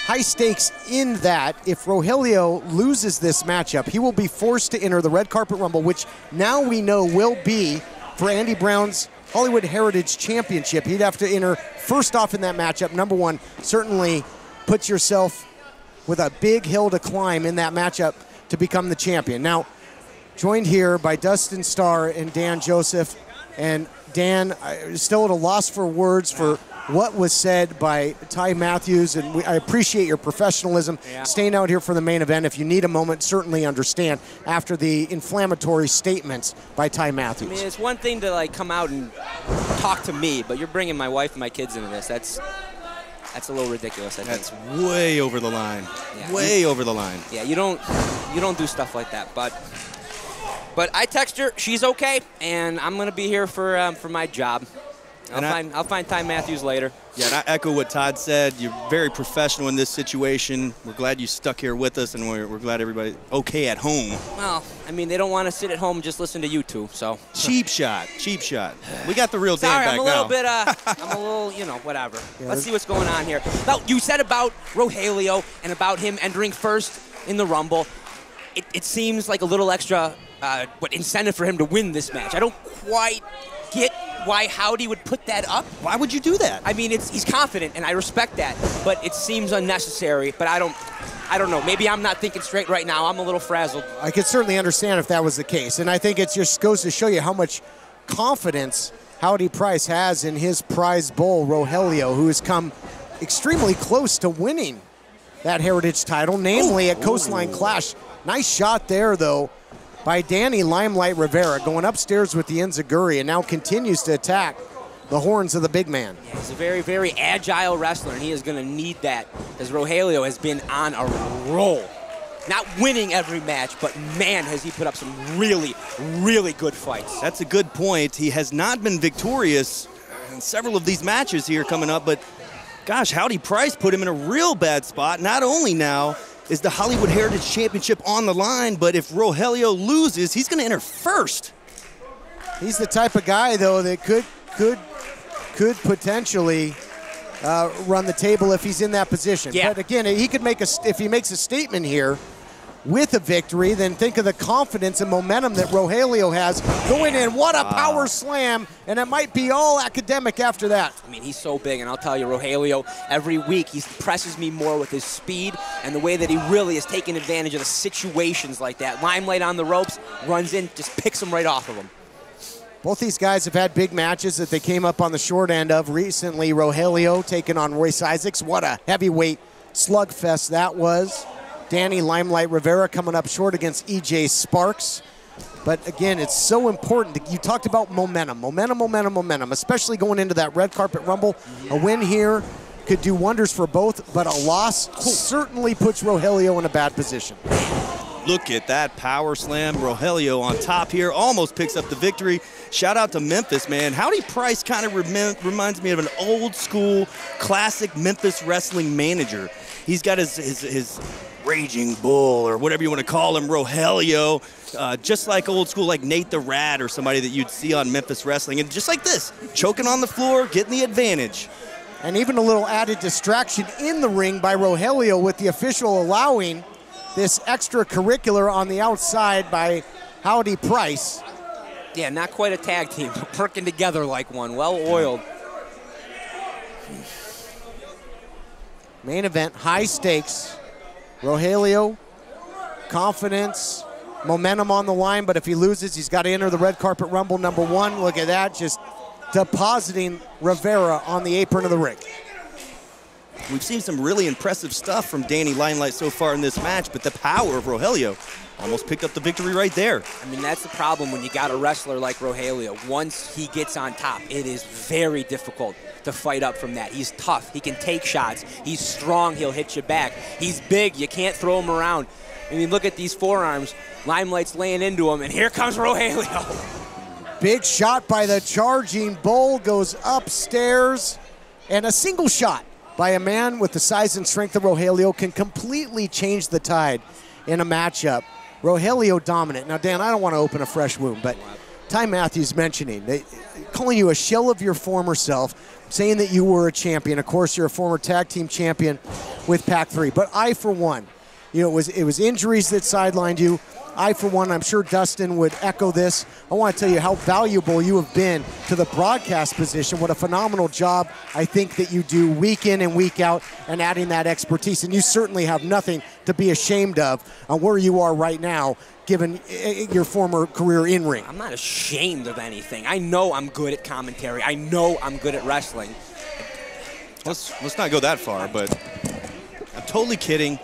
high stakes in that if Rogelio loses this matchup, he will be forced to enter the Red Carpet Rumble, which now we know will be for Andy Brown's Hollywood Heritage Championship. He'd have to enter first off in that matchup. #1 certainly puts yourself with a big hill to climb in that matchup to become the champion. Now, joined here by Dustin Starr and Dan Joseph. And Dan, still at a loss for words for what was said by Ty Matthews, and I appreciate your professionalism staying out here for the main event. If you need a moment, certainly understand after the inflammatory statements by Ty Matthews. I mean, it's one thing to like come out and talk to me, but you're bringing my wife and my kids into this. That's a little ridiculous, I think. That's way over the line. Yeah. Way over the line. Yeah, you don't do stuff like that, but I text her, she's okay, and I'm gonna be here for my job. I'll find Ty Matthews later. Yeah, and I echo what Todd said. You're very professional in this situation. We're glad you stuck here with us, and we're glad everybody's okay at home. Well, I mean, they don't want to sit at home and just listen to you two, so. Cheap shot, cheap shot. We got the real Dan Sorry, back I'm a little now. bit, I'm a little, whatever. Let's see what's going on here. Now, you said about Rogelio and about him entering first in the Rumble. It seems like a little extra, incentive for him to win this match. I don't quite get why Howdy would put that up. Why would you do that? I mean, he's confident, and I respect that, but it seems unnecessary. But I don't know. Maybe I'm not thinking straight right now. I'm a little frazzled. I could certainly understand if that was the case, and I think it just goes to show you how much confidence Howdy Price has in his prize bull, Rogelio, who has come extremely close to winning that Heritage title, namely at Coastline Clash. Nice shot there, though, by Danny Limelight Rivera, going upstairs with the enziguri, and now continues to attack the horns of the big man. Yeah, he's a very, very agile wrestler, and he is going to need that, because Rogelio has been on a roll. not winning every match, but man, has he put up some really, really good fights. That's a good point. He has not been victorious in several of these matches here coming up, but gosh, Howdy Price put him in a real bad spot. Not only now is the Hollywood Heritage Championship on the line, but if Rogelio loses, he's going to enter first. He's the type of guy, though, that could potentially run the table if he's in that position. Yeah. But again, he could make if he makes a statement here with a victory, then think of the confidence and momentum that Rogelio has going in. What a power slam, and it might be all academic after that. I mean, he's so big, and I'll tell you, Rogelio, every week he impresses me more with his speed and the way that he really is taking advantage of the situations like that. Limelight on the ropes, runs in, just picks him right off of him. Both these guys have had big matches that they came up on the short end of. Recently, Rogelio taking on Royce Isaacs. What a heavyweight slugfest that was. Danny Limelight Rivera coming up short against EJ Sparks. But again, it's so important. You talked about momentum, especially going into that red carpet rumble. A win here could do wonders for both, but a loss certainly puts Rogelio in a bad position. Look at that power slam. Rogelio on top here, almost picks up the victory. Shout out to Memphis, man. Howdy Price kind of reminds me of an old school, classic Memphis wrestling manager. He's got his Raging Bull, or whatever you want to call him, Rogelio, just like old school, like Nate the Rat or somebody that you'd see on Memphis Wrestling. And just like this, choking on the floor, getting the advantage. And even a little added distraction in the ring by Rogelio with the official allowing this extracurricular on the outside by Howdy Price. Yeah, not quite a tag team, but working together like one, well-oiled. Main event, high stakes. Rogelio, confidence, momentum on the line, but if he loses, he's got to enter the red carpet rumble #1. Look at that, just depositing Rivera on the apron of the ring. We've seen some really impressive stuff from Danny Limelight so far in this match, but the power of Rogelio almost picked up the victory right there. I mean, that's the problem when you got a wrestler like Rogelio. Once he gets on top, it is very difficult to fight up from that. He's tough. He can take shots. He's strong. He'll hit you back. He's big. You can't throw him around. I mean, look at these forearms. Limelight's laying into him, and here comes Rogelio. Big shot by the Charging Bull, goes upstairs, and a single shot by a man with the size and strength of Rogelio can completely change the tide in a matchup. Rogelio dominant. Now, Dan, I don't want to open a fresh wound, but Ty Matthews mentioning, calling you a shell of your former self, saying that you were a champion. Of course, you're a former tag team champion with Pac 3. But I, for one, it was injuries that sidelined you. I, for one, I'm sure Dustin would echo this. I want to tell you how valuable you have been to the broadcast position. What a phenomenal job I think that you do week in and week out and adding that expertise. And you certainly have nothing to be ashamed of on where you are right now, given your former career in ring. I'm not ashamed of anything. I know I'm good at commentary. I know I'm good at wrestling. Let's not go that far, but I'm totally kidding.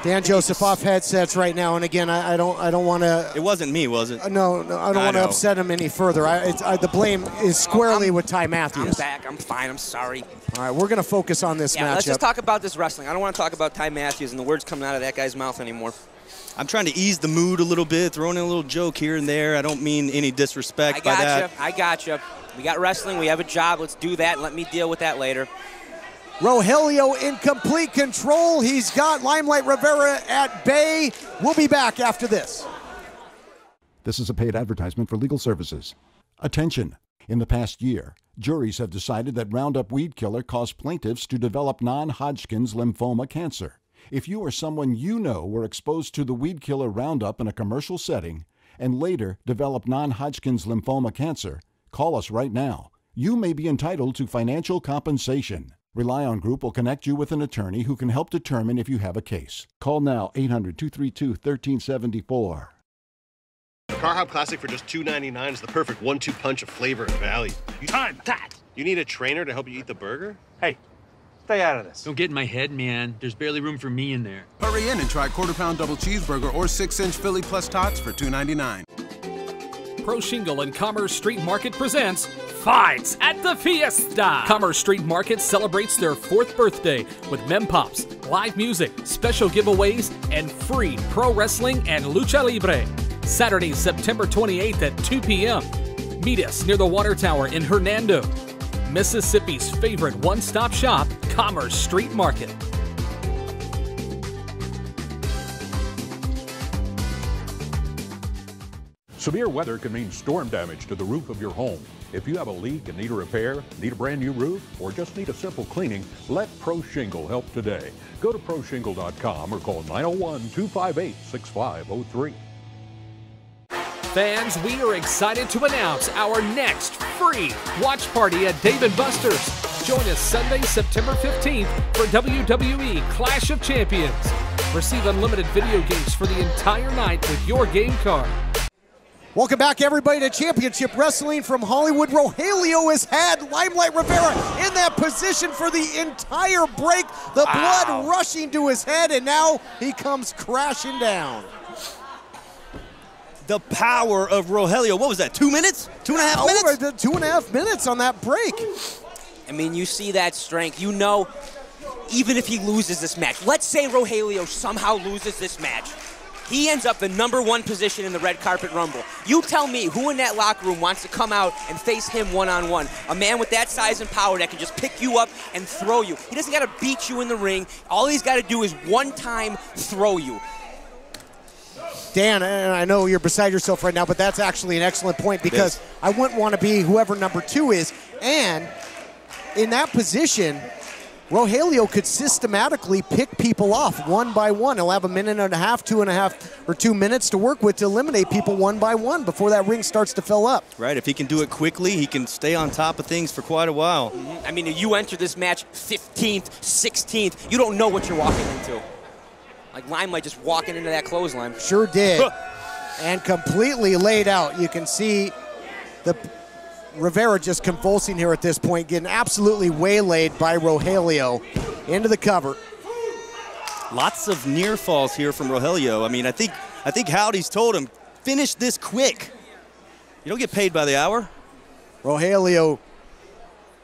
Dan Joseph off headsets right now, and again, I don't want to. It wasn't me, was it? No, I don't want to upset him any further. The blame is squarely with Ty Matthews. I'm back. I'm fine. I'm sorry. All right, we're going to focus on this matchup. Let's just talk about this wrestling. I don't want to talk about Ty Matthews and the words coming out of that guy's mouth anymore. I'm trying to ease the mood a little bit, throwing in a little joke here and there. I don't mean any disrespect by that. I got you. We got wrestling. We have a job. Let's do that. Let me deal with that later. Rogelio in complete control. He's got Limelight Rivera at bay. We'll be back after this. This is a paid advertisement for legal services. Attention! In the past year, juries have decided that Roundup Weed Killer caused plaintiffs to develop non-Hodgkin's lymphoma cancer. If you or someone you know were exposed to the Weed Killer Roundup in a commercial setting and later developed non-Hodgkin's lymphoma cancer, call us right now. You may be entitled to financial compensation. Rely On Group will connect you with an attorney who can help determine if you have a case. Call now, 800-232-1374. Car Hop Classic for just $2.99 is the perfect 1-2 punch of flavor and value. Time that! You need a trainer to help you eat the burger? Hey, stay out of this. Don't get in my head, man. There's barely room for me in there. Hurry in and try quarter-pound double cheeseburger or 6-inch Philly plus tots for $2.99. Pro Shingle and Commerce Street Market presents Fights at the Fiesta. Commerce Street Market celebrates their 4th birthday with Mem Pops, live music, special giveaways, and free pro wrestling and lucha libre. Saturday, September 28th at 2 p.m. Meet us near the Water Tower in Hernando, Mississippi's favorite one-stop shop, Commerce Street Market. Severe weather can mean storm damage to the roof of your home. If you have a leak and need a repair, need a brand new roof, or just need a simple cleaning, let Pro Shingle help today. Go to ProShingle.com or call 901-258-6503. Fans, we are excited to announce our next free watch party at Dave & Buster's. Join us Sunday, September 15th for WWE Clash of Champions. Receive unlimited video games for the entire night with your game card. Welcome back, everybody, to Championship Wrestling from Hollywood. Rogelio has had Limelight Rivera in that position for the entire break. The blood rushing to his head, and now he comes crashing down. The power of Rogelio. What was that, 2 minutes? 2.5 minutes? Over the 2.5 minutes on that break. I mean, you see that strength. You know, even if he loses this match, let's say Rogelio somehow loses this match. He ends up the #1 position in the red carpet rumble. You tell me who in that locker room wants to come out and face him one-on-one. A man with that size and power that can just pick you up and throw you. He doesn't got to beat you in the ring. All he's got to do is one-time throw you. Dan, and I know you're beside yourself right now, but that's actually an excellent point because I wouldn't want to be whoever #2 is. And in that position, Rogelio could systematically pick people off one by one. He'll have a minute and a half, 2.5 or 2 minutes to work with to eliminate people one by one before that ring starts to fill up. Right, if he can do it quickly, he can stay on top of things for quite a while. I mean, if you enter this match 15th, 16th, you don't know what you're walking into. Like Limelight just walking into that clothesline. Sure did. And completely laid out. You can see the Rivera just convulsing here at this point, getting absolutely waylaid by Rogelio into the cover. Lots of near falls here from Rogelio. I mean, I think Howdy's told him, finish this quick. You don't get paid by the hour. Rogelio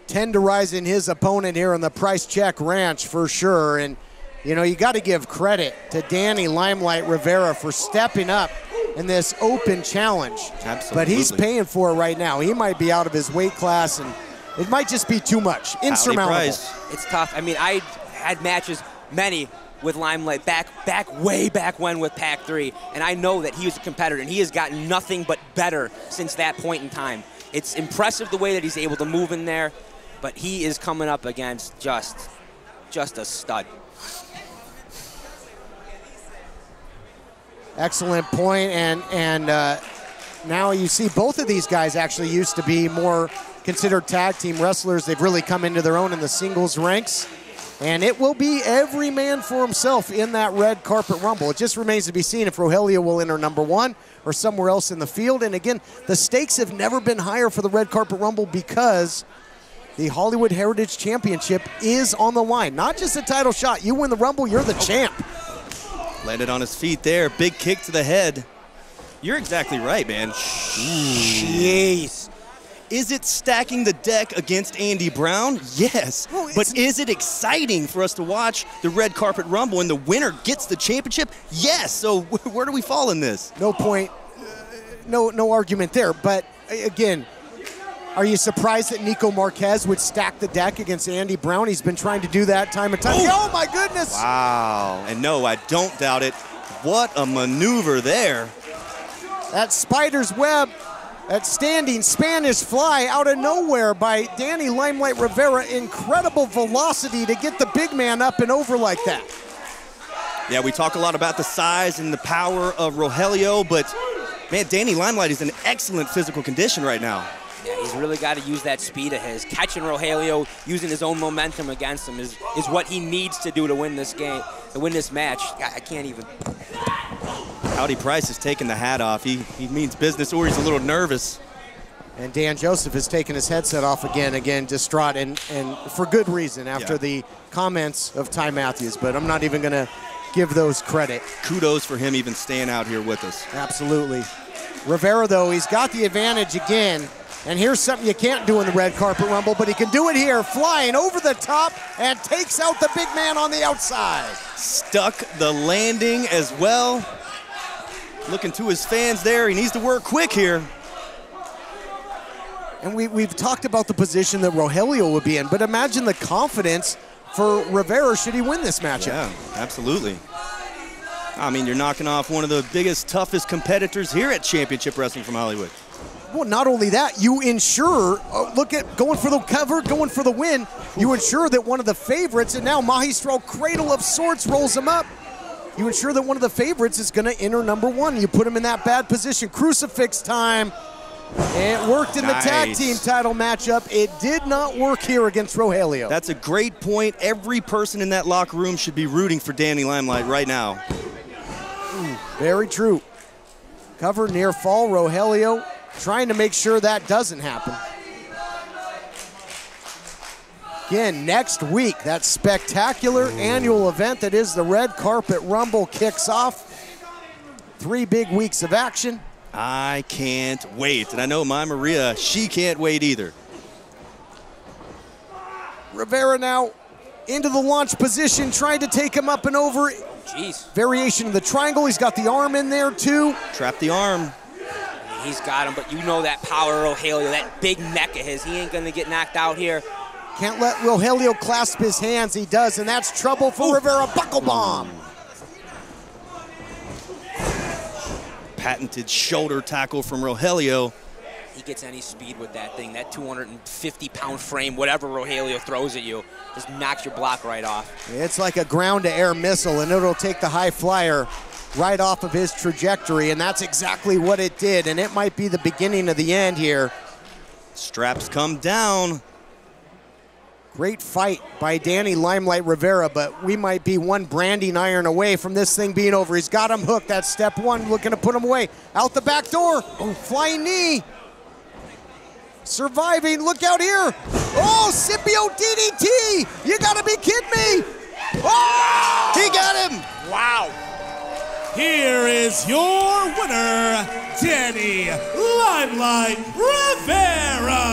tenderizing his opponent here on the Price Check Ranch for sure. And, you know, you got to give credit to Danny Limelight Rivera for stepping up in this open challenge. Absolutely. But he's paying for it right now. He might be out of his weight class, and it might just be too much. Insurmountable. It's tough. I mean, I had matches, many, with Limelight way back when with Pac 3, and I know that he was a competitor, and he has gotten nothing but better since that point in time. It's impressive the way that he's able to move in there, but he is coming up against just a stud. Excellent point, and now you see both of these guys actually used to be more considered tag team wrestlers. They've really come into their own in the singles ranks, and it will be every man for himself in that red carpet rumble. It just remains to be seen if Rogelio will enter #1 or somewhere else in the field. And again, the stakes have never been higher for the red carpet rumble because the Hollywood Heritage Championship is on the line. Not just a title shot. You win the rumble, you're the champ. Landed on his feet there. Big kick to the head. You're exactly right, man. Jeez. Is it stacking the deck against Andy Brown? Yes. Well, but is it exciting for us to watch the red carpet rumble and the winner gets the championship? Yes. So where do we fall in this? No point. No argument there. But again, are you surprised that Nikko Marquez would stack the deck against Andy Brown? He's been trying to do that time and time. Oh my goodness. Wow. And no, I don't doubt it. What a maneuver there. That spider's web, that standing Spanish fly out of nowhere by Danny Limelight Rivera. Incredible velocity to get the big man up and over like that. Yeah, we talk a lot about the size and the power of Rogelio, but man, Danny Limelight is in excellent physical condition right now. Yeah, he's really got to use that speed of his. Catching Rogelio, using his own momentum against him is what he needs to do to win this game, to win this match. I can't even. Howdy Price is taking the hat off. He means business, or he's a little nervous. And Dan Joseph has taken his headset off again distraught, and for good reason after the comments of Ty Matthews, but I'm not even going to give those credit. Kudos for him even staying out here with us. Absolutely. Rivera, though, he's got the advantage again. And here's something you can't do in the red carpet rumble, but he can do it here, flying over the top and takes out the big man on the outside. Stuck the landing as well. Looking to his fans there, he needs to work quick here. And we've talked about the position that Rogelio would be in, but imagine the confidence for Rivera should he win this matchup. Yeah, absolutely. I mean, you're knocking off one of the biggest, toughest competitors here at Championship Wrestling from Hollywood. Well, not only that, you ensure, look at going for the cover, going for the win. You ensure that one of the favorites, and now Magistral Cradle of Sorts rolls him up. You ensure that one of the favorites is going to enter number one. You put him in that bad position. Crucifix time. It worked in the tag team title matchup. It did not work here against Rogelio. That's a great point. Every person in that locker room should be rooting for Danny Limelight right now. Very true. Cover near fall. Rogelio trying to make sure that doesn't happen. Again, next week, that spectacular annual event that is the Red Carpet Rumble kicks off. 3 big weeks of action. I can't wait. And I know my Maria, she can't wait either. Rivera now into the launch position, trying to take him up and over. Jeez. Variation of the triangle. He's got the arm in there, too. Trap the arm. He's got him, but you know that power of Rogelio, that big neck of his. He ain't going to get knocked out here. Can't let Rogelio clasp his hands. He does, and that's trouble for Rivera. Buckle bomb. Patented shoulder tackle from Rogelio. He gets any speed with that thing. That 250-pound frame, whatever Rogelio throws at you, just knocks your block right off. It's like a ground-to-air missile, and it'll take the high flyer right off of his trajectory, and that's exactly what it did, and it might be the beginning of the end here. Straps come down. Great fight by Danny Limelight Rivera, but we might be one branding iron away from this thing being over. He's got him hooked. That's step one, looking to put him away. Out the back door. Oh, flying knee. Surviving. Look out here. Oh, Scipio DDT. You got to be kidding me. Oh! He got him. Wow. Here is your winner, Danny Limelight Rivera.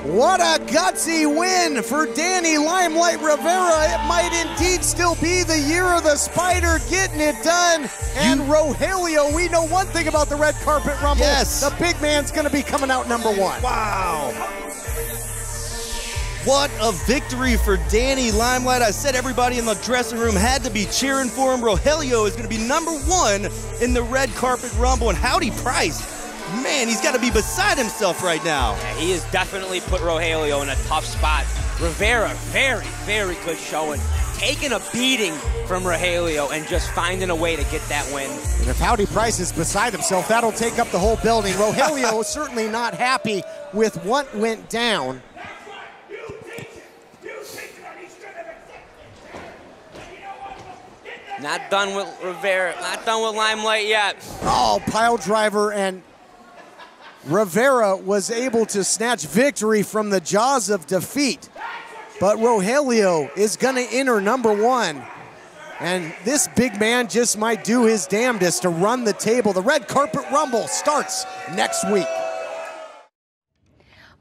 What a gutsy win for Danny Limelight Rivera. It might indeed still be the year of the Spider getting it done. And Rogelio, we know one thing about the Red Carpet Rumble. Yes. The big man's going to be coming out number one. Wow. What a victory for Danny Limelight. I said everybody in the dressing room had to be cheering for him. Rogelio is going to be number one in the Red Carpet Rumble. And Howdy Price, man, he's got to be beside himself right now. Yeah, he has definitely put Rogelio in a tough spot. Rivera, very, very good showing. Taking a beating from Rogelio and just finding a way to get that win. And if Howdy Price is beside himself, that'll take up the whole building. Rogelio is certainly not happy with what went down. Not done with Rivera, not done with Limelight yet. Oh, pile driver, and Rivera was able to snatch victory from the jaws of defeat. But Rogelio is going to enter number one. And this big man just might do his damnedest to run the table. The Red Carpet Rumble starts next week.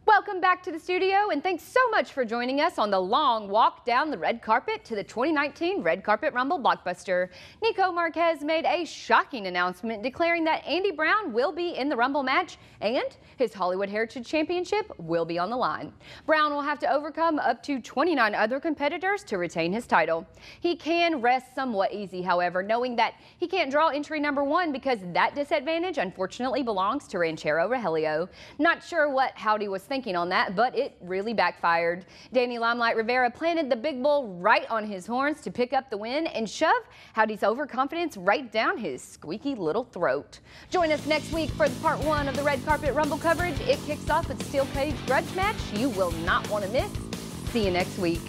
Welcome back to the studio, and thanks so much for joining us on the long walk down the red carpet to the 2019 Red Carpet Rumble Blockbuster. Nikko Marquez made a shocking announcement declaring that Andy Brown will be in the Rumble match and his Hollywood Heritage Championship will be on the line. Brown will have to overcome up to 29 other competitors to retain his title. He can rest somewhat easy, however, knowing that he can't draw entry number one because that disadvantage unfortunately belongs to Ranchero Rogelio. Not sure what Howdy was thinking on that, but it really backfired. Danny Limelight Rivera planted the big bull right on his horns to pick up the win and shove Howdy's overconfidence right down his squeaky little throat. Join us next week for part one of the Red Carpet Rumble coverage. It kicks off with Steel Cage Grudge match you will not want to miss. See you next week.